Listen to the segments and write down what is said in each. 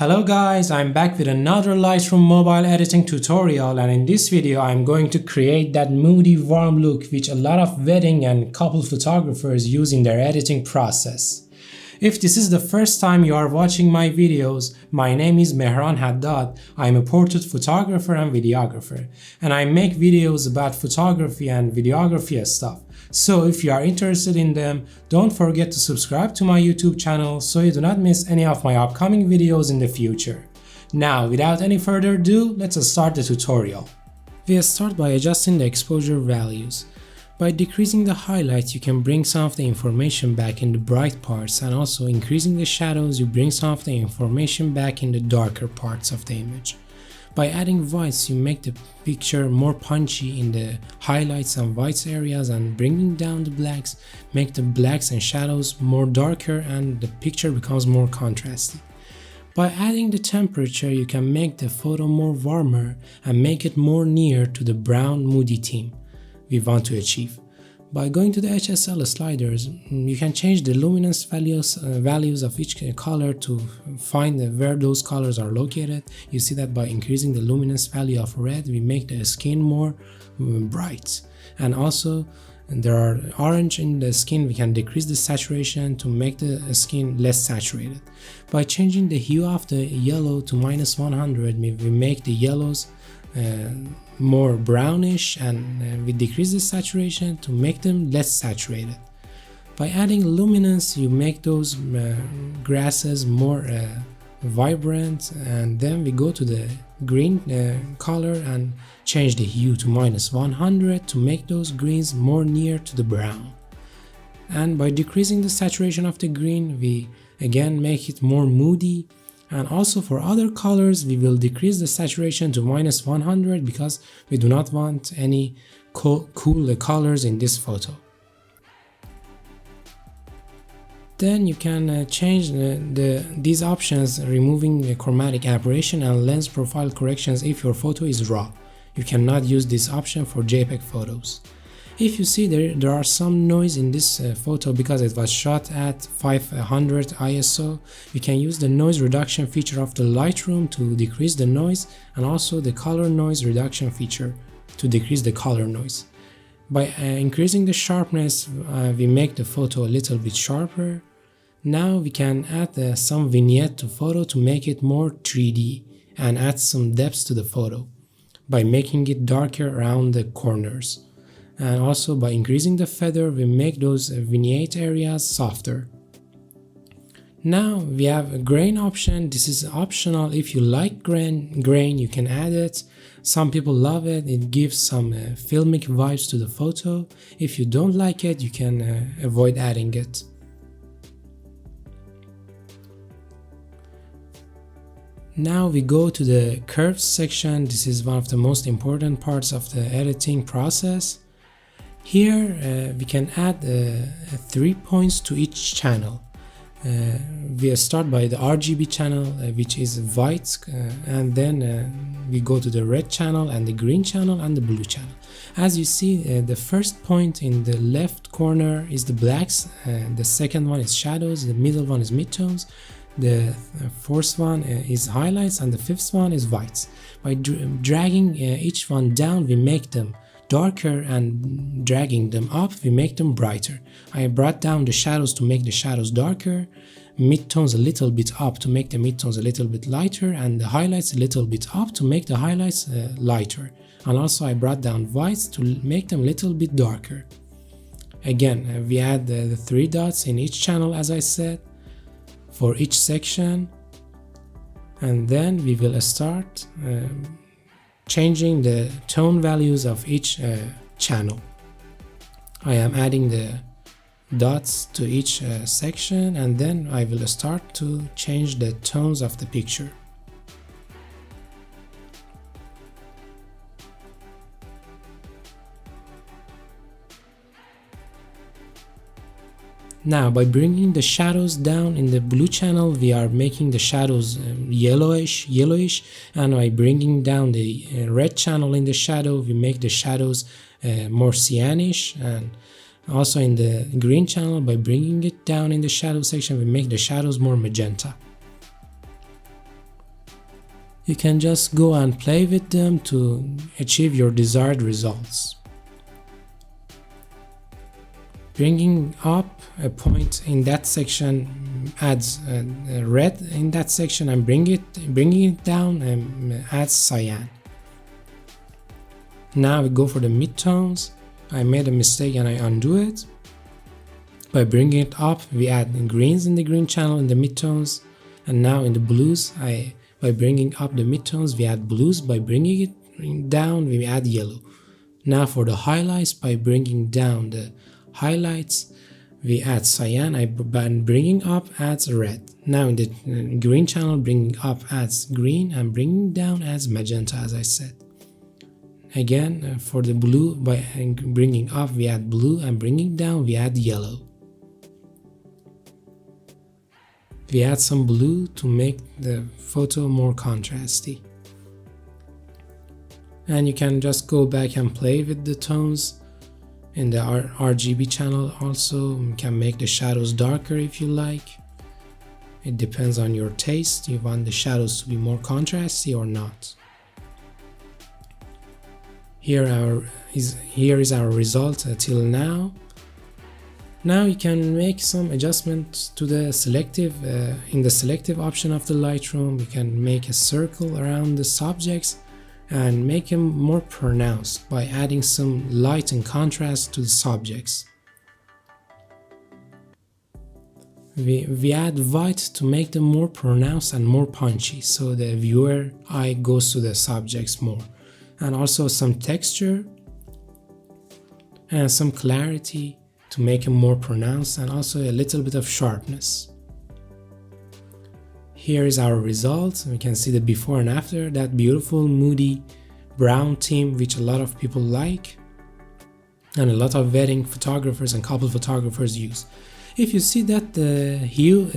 Hello guys, I'm back with another Lightroom mobile editing tutorial, and in this video I'm going to create that moody warm look which a lot of wedding and couple photographers use in their editing process. If this is the first time you are watching my videos, my name is Mehran Hadad. I'm a portrait photographer and videographer, and I make videos about photography and videography stuff. So if you are interested in them, don't forget to subscribe to my YouTube channel so you do not miss any of my upcoming videos in the future. Now, without any further ado, let's start the tutorial. We start by adjusting the exposure values. By decreasing the highlights, you can bring some of the information back in the bright parts, and also increasing the shadows, you bring some of the information back in the darker parts of the image. By adding whites, you make the picture more punchy in the highlights and whites areas, and bringing down the blacks, make the blacks and shadows more darker and the picture becomes more contrasty. By adding the temperature, you can make the photo more warmer and make it more near to the brown moody theme we want to achieve. By going to the HSL sliders, you can change the luminance values of each color to find where those colors are located. You see that by increasing the luminance value of red, we make the skin more bright. And also, there are orange in the skin, we can decrease the saturation to make the skin less saturated. By changing the hue of the yellow to -100, we make the yellows more brownish, and we decrease the saturation to make them less saturated. By adding luminance, you make those grasses more vibrant, and then we go to the green color and change the hue to -100 to make those greens more near to the brown. And by decreasing the saturation of the green, we again make it more moody. And also for other colors, we will decrease the saturation to -100 because we do not want any cool colors in this photo. Then you can change these options, removing the chromatic aberration and lens profile corrections if your photo is raw. You cannot use this option for JPEG photos. If you see there are some noise in this photo because it was shot at 500 ISO, you can use the noise reduction feature of the Lightroom to decrease the noise, and also the color noise reduction feature to decrease the color noise. By increasing the sharpness, we make the photo a little bit sharper. Now we can add some vignette to photo to make it more 3D and add some depth to the photo by making it darker around the corners. And also by increasing the feather, we make those vignette areas softer. Now we have a grain option. This is optional. If you like grain, you can add it. Some people love it. It gives some filmic vibes to the photo. If you don't like it, you can avoid adding it. Now we go to the curves section. This is one of the most important parts of the editing process. Here we can add 3 points to each channel. We start by the RGB channel, which is white, and then we go to the red channel and the green channel and the blue channel. As you see, the first point in the left corner is the blacks, the second one is shadows, the middle one is midtones, the fourth one is highlights, and the fifth one is whites. By dragging each one down, we make them darker, and dragging them up, we make them brighter. I brought down the shadows to make the shadows darker, midtones a little bit up to make the midtones a little bit lighter, and the highlights a little bit up to make the highlights lighter. And also I brought down whites to make them a little bit darker. Again, we add the 3 dots in each channel, as I said, for each section, and then we will start changing the tone values of each channel. I am adding the dots to each section, and then I will start to change the tones of the picture. Now, by bringing the shadows down in the blue channel, we are making the shadows yellowish, and by bringing down the red channel in the shadow, we make the shadows more cyanish. And also in the green channel, by bringing it down in the shadow section, we make the shadows more magenta. You can just go and play with them to achieve your desired results. Bringing up a point in that section adds red in that section, and bringing it down adds cyan. Now we go for the midtones. I made a mistake and I undo it. By bringing it up, we add greens in the green channel in the midtones, and now in the blues, by bringing up the midtones, we add blues. By bringing it down, we add yellow. Now for the highlights, by bringing down the highlights, we add cyan. By bringing up adds red. Now in the green channel, bringing up adds green, and bringing down adds magenta, as I said. Again, for the blue, by bringing up we add blue, and bringing down we add yellow. We add some blue to make the photo more contrasty. And you can just go back and play with the tones. In the RGB channel also, you can make the shadows darker if you like. It depends on your taste. You want the shadows to be more contrasty or not. Here is our result till now. Now you can make some adjustments to the selective. In the selective option of the Lightroom, you can make a circle around the subjects and make them more pronounced by adding some light and contrast to the subjects. We add white to make them more pronounced and more punchy, so the viewer eye goes to the subjects more. And also some texture and some clarity to make them more pronounced, and also a little bit of sharpness. Here is our result. We can see the before and after, that beautiful Moody brown theme which a lot of people like and a lot of wedding photographers and couple photographers use. If you see that the hue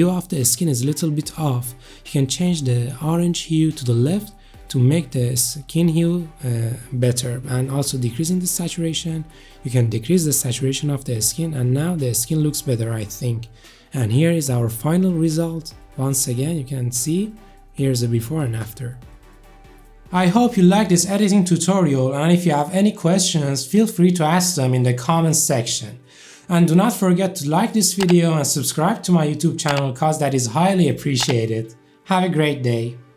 of the skin is a little bit off, you can change the orange hue to the left to make the skin hue better, and also decreasing the saturation. You can decrease the saturation of the skin, and now the skin looks better, I think. And here is our final result. Once again, you can see here's the before and after. I hope you liked this editing tutorial, and if you have any questions, feel free to ask them in the comments section. And do not forget to like this video and subscribe to my YouTube channel, cause that is highly appreciated. Have a great day.